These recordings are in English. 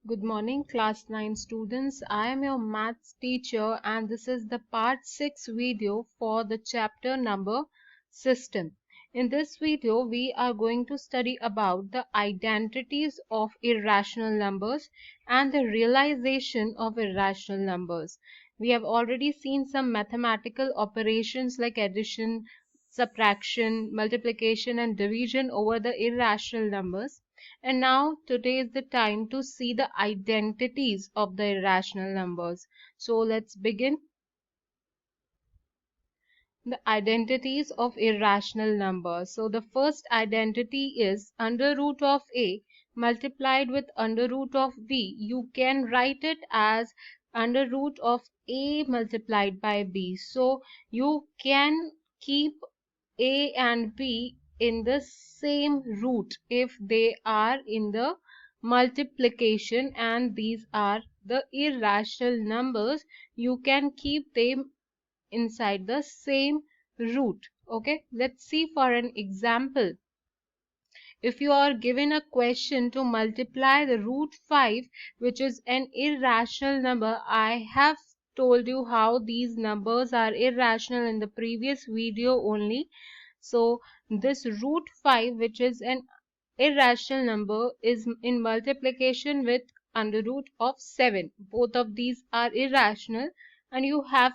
Good morning, class 9 students. I am your maths teacher and this is the part 6 video for the chapter number system. In this video, we are going to study about the identities of irrational numbers and the realization of irrational numbers. We have already seen some mathematical operations like addition, subtraction, multiplication and division over the irrational numbers. And now today is the time to see the identities of the irrational numbers. So let's begin. The identities of irrational numbers. So the first identity is under root of a multiplied with under root of b. You can write it as under root of a multiplied by b. So you can keep a and b in the same root if they are in the multiplication and these are the irrational numbers. You can keep them inside the same root. Okay, let's see for an example. If you are given a question to multiply the root 5, which is an irrational number, I have told you how these numbers are irrational in the previous video only. So this root 5, which is an irrational number, is in multiplication with under root of 7. Both of these are irrational and you have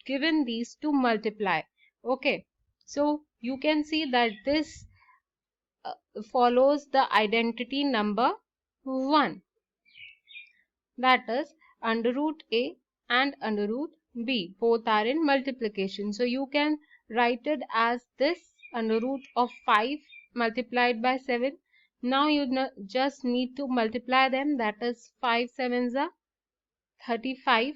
given these to multiply. Okay, so you can see that this follows the identity number 1, that is under root a and under root b, both are in multiplication. So you can write it as this under root of 5 multiplied by 7. Now you just need to multiply them, that is 5 sevens are 35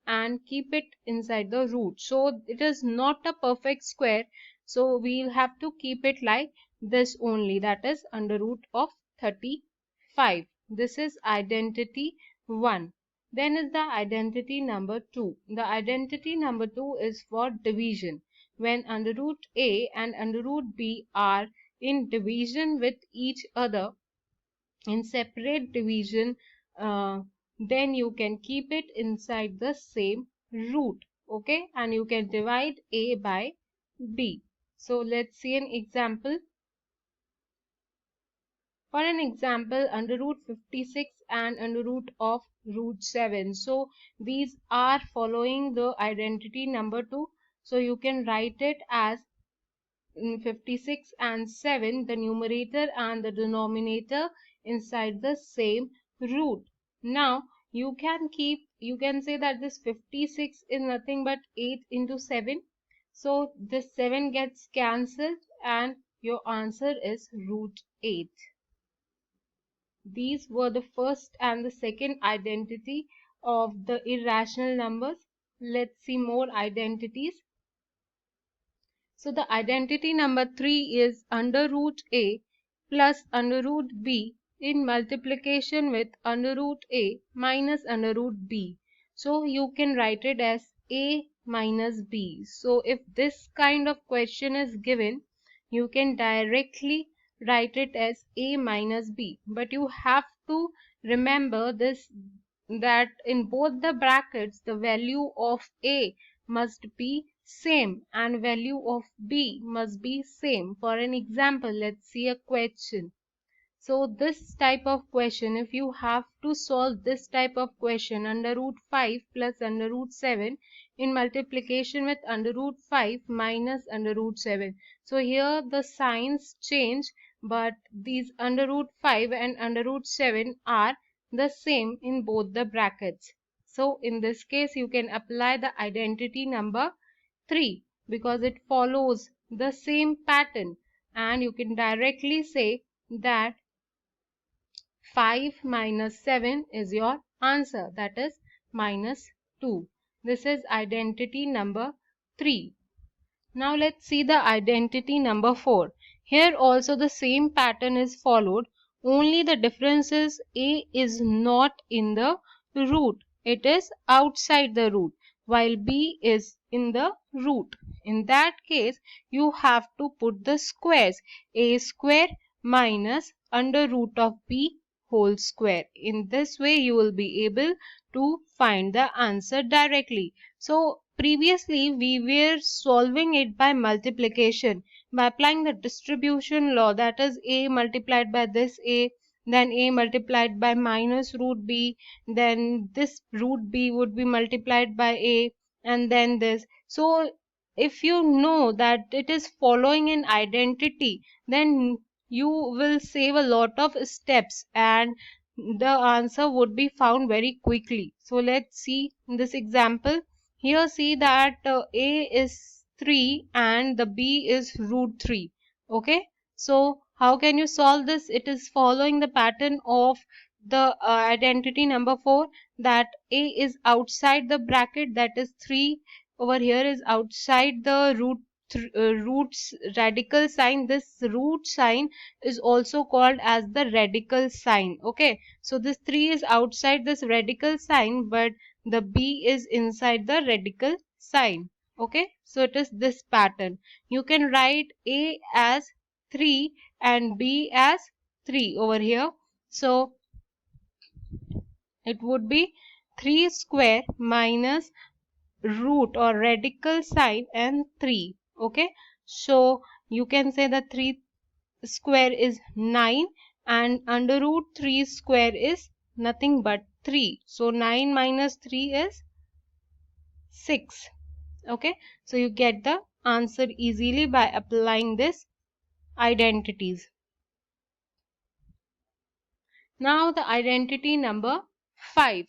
and keep it inside the root. So it is not a perfect square, so we'll have to keep it like this only, that is under root of 35. This is identity 1. Then is the identity number 2. The identity number 2 is for division. When under root a and under root b are in division with each other, in separate division, then you can keep it inside the same root. Okay, and you can divide a by b. So let's see an example. For an example, under root 56 and under root of root 7. So these are following the identity number 2. So you can write it as 56 and 7, the numerator and the denominator inside the same root. Now you can say that this 56 is nothing but 8 into 7. So this 7 gets cancelled and your answer is root 8. These were the first and the second identity of the irrational numbers. Let's see more identities. So the identity number 3 is under root a plus under root b in multiplication with under root a minus under root b. So you can write it as a minus b. So if this kind of question is given, you can directly write it as a minus b. But you have to remember this, that in both the brackets the value of a must be same and value of b must be same. For an example, let's see a question. So this type of question, if you have to solve this type of question, under root 5 plus under root 7 in multiplication with under root 5 minus under root 7. So here the signs change, but these under root 5 and under root 7 are the same in both the brackets. So in this case, you can apply the identity number 3 because it follows the same pattern, and you can directly say that 5 minus 7 is your answer, that is minus 2. This is identity number 3. Now let's see the identity number 4. Here also the same pattern is followed, only the difference is a is not in the root, it is outside the root, while b is in the root. In that case, you have to put the squares, a square minus under root of b whole square. In this way you will be able to find the answer directly. So previously we were solving it by multiplication, by applying the distribution law, that is a multiplied by this a, then a multiplied by minus root b, then this root b would be multiplied by a, and then this. So if you know that it is following an identity, then you will save a lot of steps and the answer would be found very quickly. So let's see this example. Here see that a is 3 and the b is root 3. Okay, so how can you solve this? It is following the pattern of the identity number 4, that a is outside the bracket, that is 3 over here is outside the root's radical sign. This root sign is also called as the radical sign. Okay, so this 3 is outside this radical sign, but the b is inside the radical sign. Okay, so it is this pattern. You can write a as 3 and b as 3 over here. So it would be 3 square minus root or radical sign and 3. Okay, so you can say that 3 square is 9 and under root 3 square is nothing but 3. So 9 minus 3 is 6. Okay, so you get the answer easily by applying this identities. Now the identity number 5.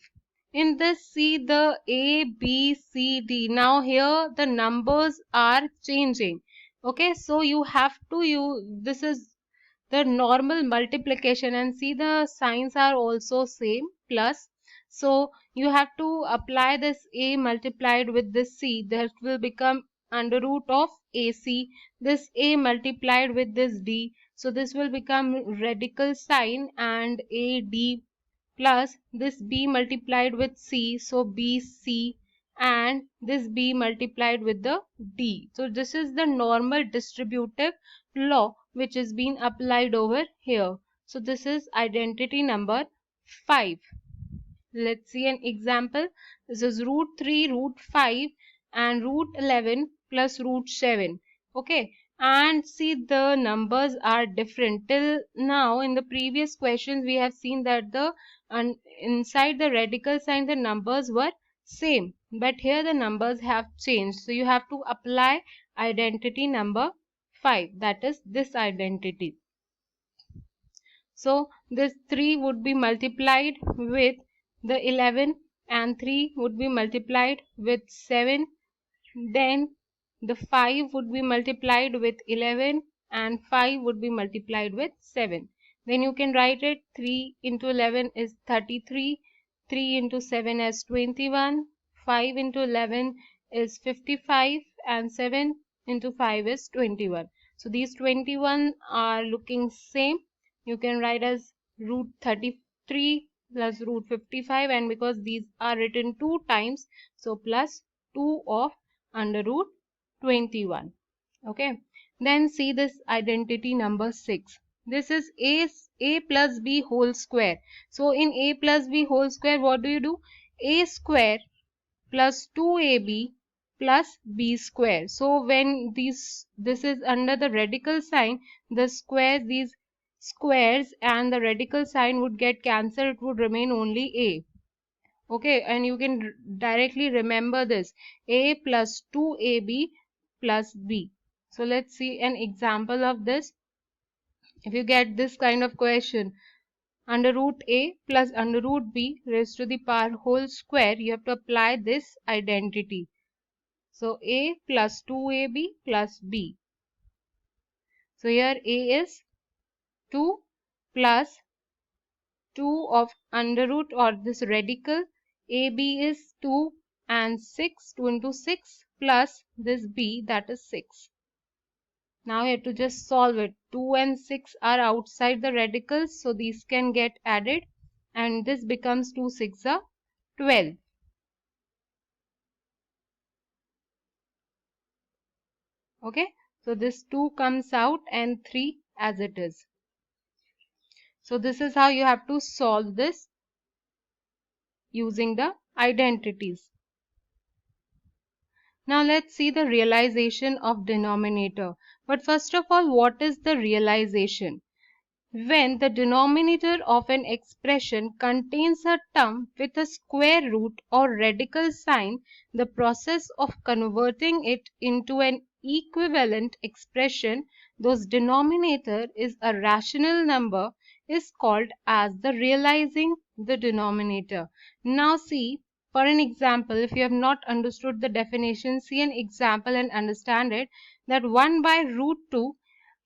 In this, see the A, B, C, D. Now here the numbers are changing. Okay, so you have to use, this is the normal multiplication, and see the signs are also same, plus. So you have to apply this a multiplied with this c, that will become under root of ac. This a multiplied with this d, so this will become radical sign and ad, plus this b multiplied with c, so bc, and this b multiplied with the d. So this is the normal distributive law which is being applied over here. So this is identity number 5. Let's see an example. This is root 3, root 5 and root 11 plus root 7. Okay, and see the numbers are different. Till now in the previous questions we have seen that the inside the radical sign the numbers were same, but here the numbers have changed. So you have to apply identity number 5, that is this identity. So this 3 would be multiplied with the 11 and 3 would be multiplied with 7. Then the 5 would be multiplied with 11 and 5 would be multiplied with 7. Then you can write it 3 into 11 is 33, 3 into 7 is 21, 5 into 11 is 55 and 7 into 5 is 21. So these 21 are looking same. You can write as root 33 plus root 55, and because these are written 2 times, so plus 2 of under root 21. Okay, then see this identity number 6. This is a plus b whole square. So in a plus b whole square, what do? A square plus 2ab plus b square. So when this is under the radical sign, the squares, these squares and the radical sign would get cancelled, it would remain only a. Okay, and you can directly remember this, a plus 2ab plus b. So let's see an example of this. If you get this kind of question, under root a plus under root b raised to the power whole square, you have to apply this identity. So a plus 2ab plus b. So here a is 2 plus 2 of under root or this radical, ab is 2 and 6, 2 into 6 plus this b, that is 6. Now you have to just solve it. 2 and 6 are outside the radicals, so these can get added and this becomes 2 6 are 12. Okay, so this 2 comes out and 3 as it is. So this is how you have to solve this using the identities. Now let's see the realization of denominator. But first of all, what is the realization? When the denominator of an expression contains a term with a square root or radical sign, the process of converting it into an equivalent expression, whose denominator is a rational number, is called as the realizing the denominator. Now see, for an example, if you have not understood the definition, see an example and understand it, that 1 by root 2.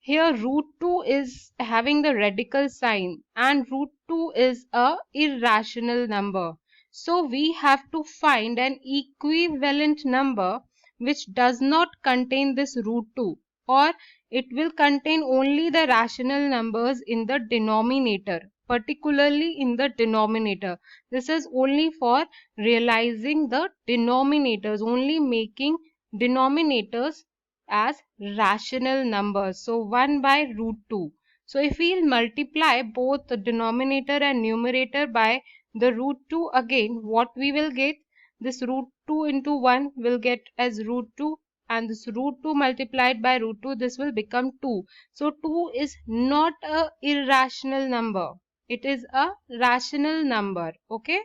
Here root 2 is having the radical sign and root 2 is a irrational number. So we have to find an equivalent number which does not contain this root 2, or it will contain only the rational numbers in the denominator, particularly in the denominator. This is only for realizing the denominators, only making denominators as rational numbers. So 1 by root 2. So if we multiply both the denominator and numerator by the root 2, again what we will get? This root 2 into 1 will get as root 2, and this root 2 multiplied by root 2, this will become 2. So 2 is not a irrational number. It is a rational number. Okay.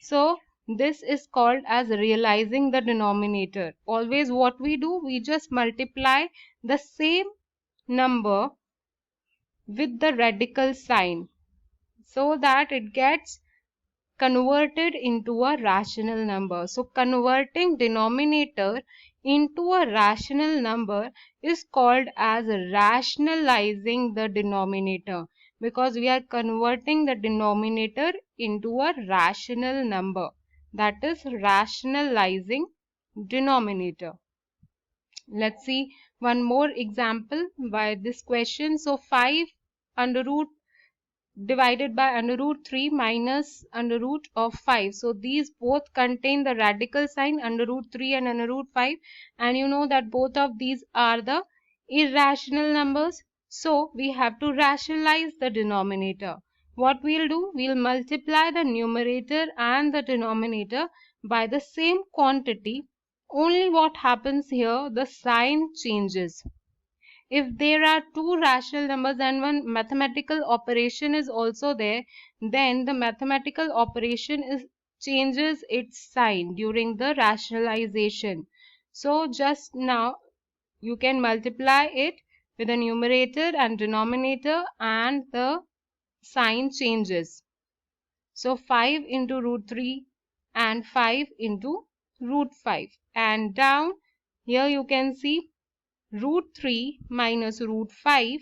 So this is called as realizing the denominator. Always what we do, we just multiply the same number with the radical sign so that it gets converted into a rational number. So converting denominator into a rational number is called as rationalizing the denominator, because we are converting the denominator into a rational number. That is rationalizing denominator. Let's see one more example by this question. So 5 under root divided by under root 3 minus under root of 5. So these both contain the radical sign under root 3 and under root 5, and you know that both of these are the irrational numbers. So we have to rationalize the denominator. What we'll do, we'll multiply the numerator and the denominator by the same quantity. Only what happens here, the sign changes. If there are two rational numbers and one mathematical operation is also there, then the mathematical operation changes its sign during the rationalization. So just now you can multiply it with the numerator and denominator and the sign changes. So 5 into root 3 and 5 into root 5, and down here you can see root 3 minus root 5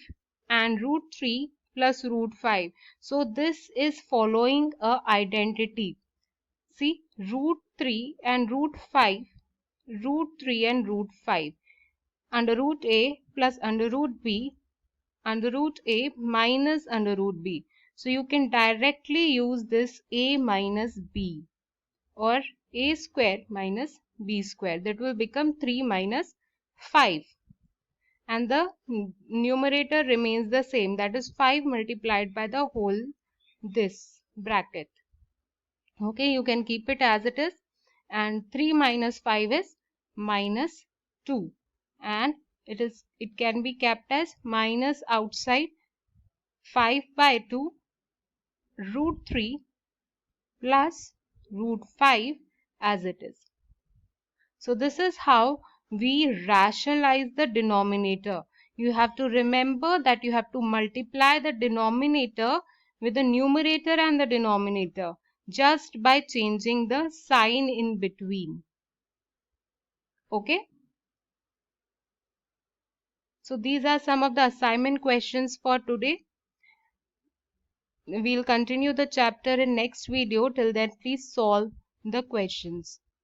and root 3 plus root 5. So this is following a identity. See, root 3 and root 5, root 3 and root 5. Under root A plus under root B, under root A minus under root B. So you can directly use this A minus B, or A square minus B square. That will become 3 minus 5. And the numerator remains the same, that is 5 multiplied by the whole this bracket. Okay, you can keep it as it is, and 3 minus 5 is minus 2, and it can be kept as minus outside 5 by 2 root 3 plus root 5 as it is. So this is how we rationalize the denominator. You have to remember that you have to multiply the denominator with the numerator and the denominator just by changing the sign in between. Okay. So these are some of the assignment questions for today. We'll continue the chapter in next video. Till then, please solve the questions.